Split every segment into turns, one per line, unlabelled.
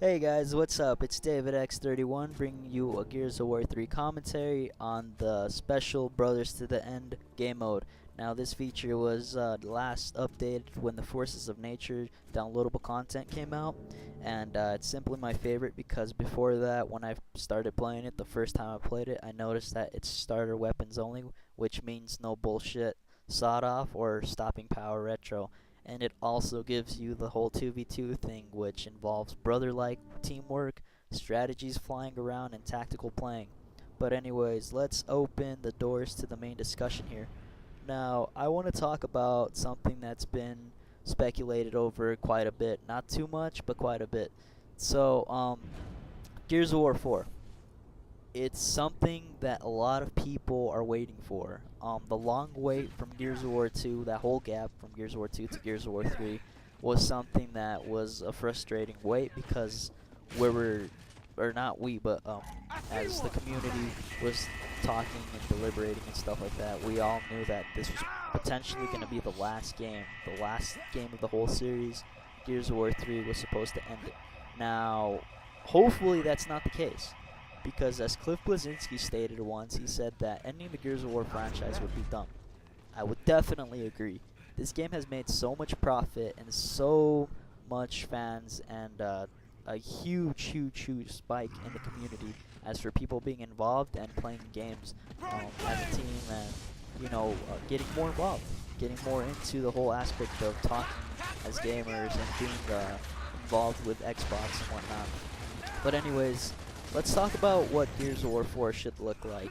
Hey guys, what's up? It's David X31 bringing you a Gears of War 3 commentary on the special Brothers to the End game mode. Now, this feature was last updated when the Forces of Nature downloadable content came out, and it's simply my favorite because before that, when I started playing it, the first time I played it, I noticed that it's starter weapons only, which means no bullshit sawed off or stopping power retro. And it also gives you the whole 2v2 thing, which involves brother-like teamwork, strategies flying around, and tactical playing. But anyways, let's open the doors to the main discussion here. Now, I want to talk about something that's been speculated over quite a bit. Not too much, but quite a bit. So, Gears of War 4. It's something that a lot of people are waiting for. The long wait from Gears of War 2, that whole gap from Gears of War 2 to Gears of War 3, was something that was a frustrating wait because we were, or not we, but as the community was talking and deliberating and stuff like that, we all knew that this was potentially going to be the last game of the whole series. Gears of War 3 was supposed to end it. Now, hopefully that's not the case. Because as Cliff Bleszinski stated once, he said that ending the Gears of War franchise would be dumb. I would definitely agree. This game has made so much profit and so much fans and a huge spike in the community as for people being involved and playing games as a team and, getting more involved, getting more into the whole aspect of talking as gamers and being involved with Xbox and whatnot. But anyways, let's talk about what Gears of War 4 should look like.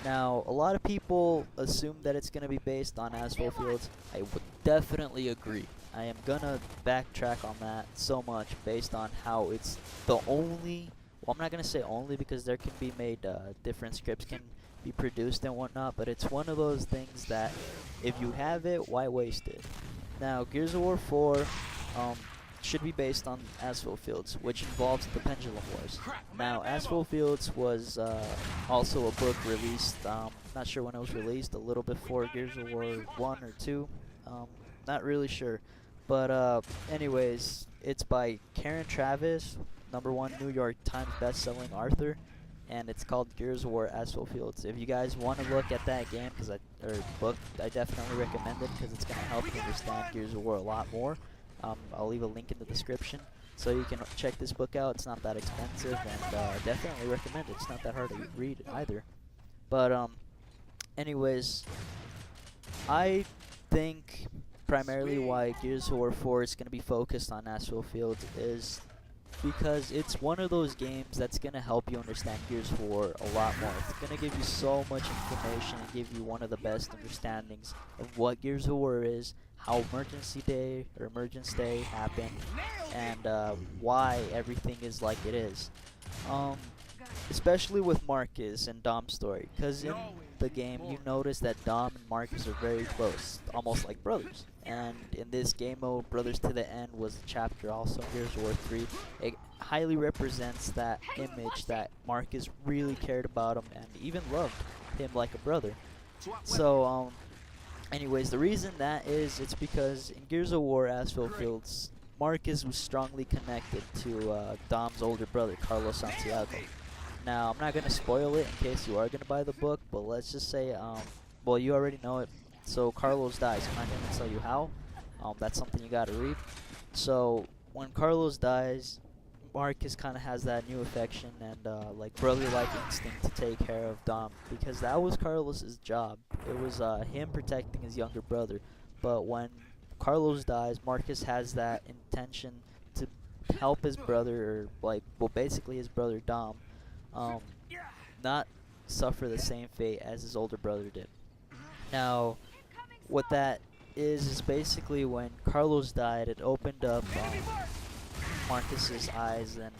Now, a lot of people assume that it's going to be based on Asphalt Fields. I would definitely agree. I am going to backtrack on that so much based on how it's the only... Well, I'm not going to say only because there can be made different scripts can be produced and whatnot, but it's one of those things that if you have it, why waste it? Now, Gears of War 4... should be based on Asphalt Fields, which involves the Pendulum Wars. Now, Asphalt Fields was also a book released, not sure when it was released, a little before Gears of War 1 or 2, not really sure. But anyways, it's by Karen Travis, #1 New York Times best-selling author, and it's called Gears of War Asphalt Fields. If you guys want to look at that game, or book, I definitely recommend it because it's going to help you understand Gears of War a lot more. I'll leave a link in the description so you can check this book out. It's not that expensive, and definitely recommend it. It's not that hard to read either. But anyways, I think primarily why Gears of War 4 is going to be focused on Asphalt Fields is because it's one of those games that's going to help you understand Gears of War a lot more. It's going to give you so much information and give you one of the best understandings of what Gears of War is, how Emergence Day happened, and why everything is like it is. Especially with Marcus and Dom's story, because in the game you notice that Dom and Marcus are very close, almost like brothers. And in this game mode, Brothers to the End was a chapter also in Gears of War 3. It highly represents that image that Marcus really cared about him and even loved him like a brother. So, anyways, the reason that is, it's because in Gears of War Asphalt Fields, Marcus was strongly connected to Dom's older brother, Carlos Santiago. Now, I'm not going to spoil it in case you are going to buy the book, but let's just say, well, you already know it. So, Carlos dies. I'm not going to tell you how. That's something you got to read. So, when Carlos dies, Marcus kind of has that new affection and, like, brother-like instinct to take care of Dom, because that was Carlos's job. It was him protecting his younger brother. But when Carlos dies, Marcus has that intention to help his brother, or, basically his brother Dom, not suffer the same fate as his older brother did. Now, what that is basically when Carlos died, it opened up Marcus's eyes, and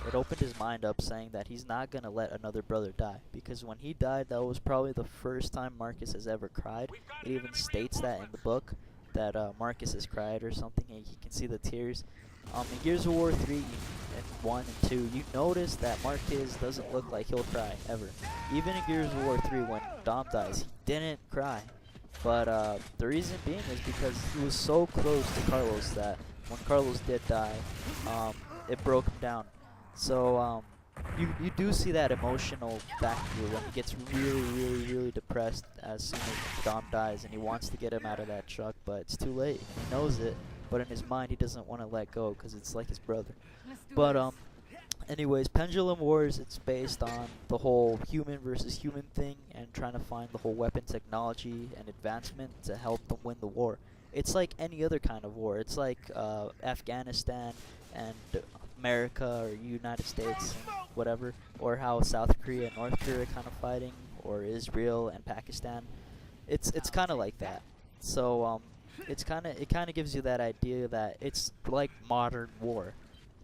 it opened his mind up, saying that he's not going to let another brother die. Because when he died, that was probably the first time Marcus has ever cried. It even states that in the book, that Marcus has cried or something, and you can see the tears. In Gears of War 3 and 1 and 2, you notice that Marcus doesn't look like he'll cry, ever. Even in Gears of War 3, when Dom dies, he didn't cry. But the reason being is because he was so close to Carlos that when Carlos did die, it broke him down. So you do see that emotional factor when he gets really depressed as soon as Dom dies, and he wants to get him out of that truck, but it's too late. He knows it, but in his mind he doesn't want to let go because it's like his brother. But anyways, Pendulum Wars, it's based on the whole human versus human thing and trying to find the whole weapon technology and advancement to help them win the war. It's like any other kind of war. It's like Afghanistan and America or United States and whatever, or how South Korea and North Korea kind of fighting, or Israel and Pakistan. It's kind of like that. So it kind of gives you that idea that it's like modern war.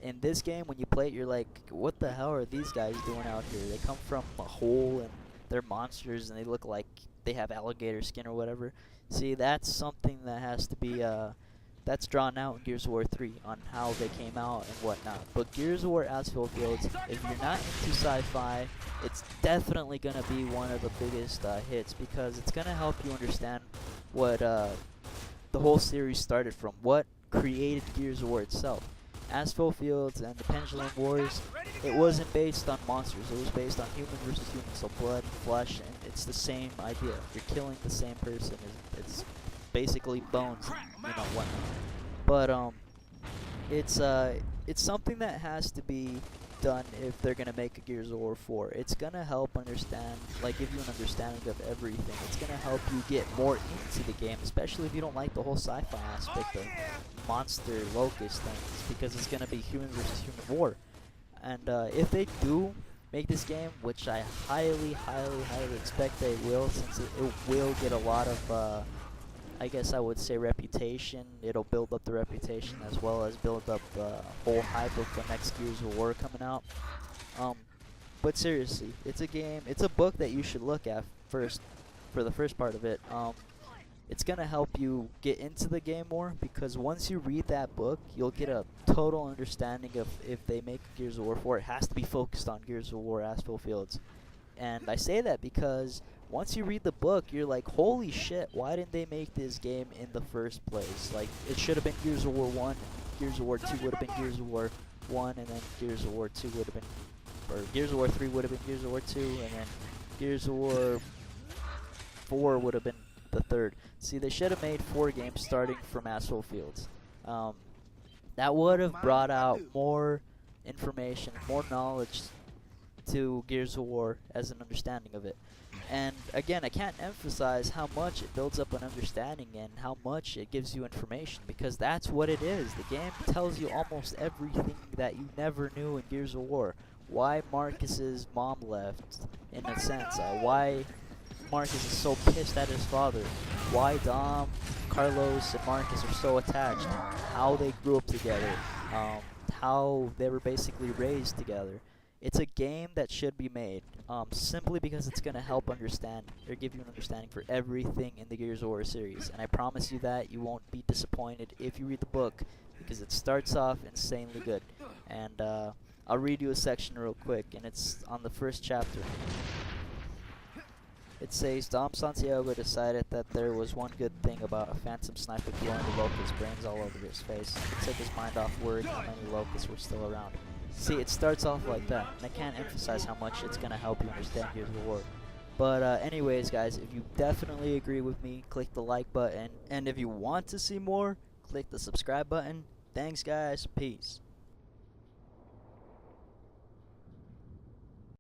In this game, when you play it, you're like, what the hell are these guys doing out here? They come from a hole and they're monsters and they look like they have alligator skin or whatever. See, that's something that has to be that's drawn out in Gears of War 3 on how they came out and whatnot. But Gears of War Asphalt Fields, if you're not into sci-fi, it's definitely going to be one of the biggest hits, because it's going to help you understand what the whole series started from, what created Gears of War itself. Asphalt Fields and the Pendulum Wars, it wasn't based on monsters, it was based on human versus human, so blood, flesh, and it's the same idea. You're killing the same person. It's basically bones and, you know, whatnot. But it's something that has to be done if they're gonna make a Gears of War 4. It's gonna help understand, like, give you an understanding of everything. It's gonna help you get more into the game, especially if you don't like the whole sci-fi aspect of monster locust things, because it's gonna be human versus human war. And if they do make this game, which I highly expect they will, since it will get a lot of I guess I would say reputation. It'll build up the reputation as well as build up the whole hype of the next Gears of War coming out. But seriously, it's a game, it's a book that you should look at first for the first part of it. It's gonna help you get into the game more, because once you read that book, you'll get a total understanding of if they make Gears of War 4, it has to be focused on Gears of War Asphalt Fields. And I say that because once you read the book, you're like, holy shit, why didn't they make this game in the first place? Like, it should have been Gears of War 1, Gears of War 2 would have been Gears of War 1, and then Gears of War 2 would have been, or Gears of War 3 would have been Gears of War 2, and then Gears of War 4 would have been the third. See, they should have made 4 games starting from Asphalt Fields. That would have brought out more information, more knowledge to Gears of War as an understanding of it. And again, I can't emphasize how much it builds up an understanding and how much it gives you information, because that's what it is. The game tells you almost everything that you never knew in Gears of War. Why Marcus's mom left, in a sense. Why Marcus is so pissed at his father. Why Dom, Carlos, and Marcus are so attached. How they grew up together. How they were basically raised together. It's a game that should be made, simply because it's going to help understand, or give you an understanding for everything in the Gears of War series. And I promise you that you won't be disappointed if you read the book, because it starts off insanely good. And I'll read you a section real quick, and it's on the first chapter. It says, Dom Santiago decided that there was one good thing about a phantom sniper blowing the locust brains all over his face. It took his mind off worrying how many locusts were still around. See, it starts off like that, and I can't emphasize how much it's going to help you understand Gears of War. But anyways, guys, if you definitely agree with me, click the like button. And if you want to see more, click the subscribe button. Thanks, guys. Peace.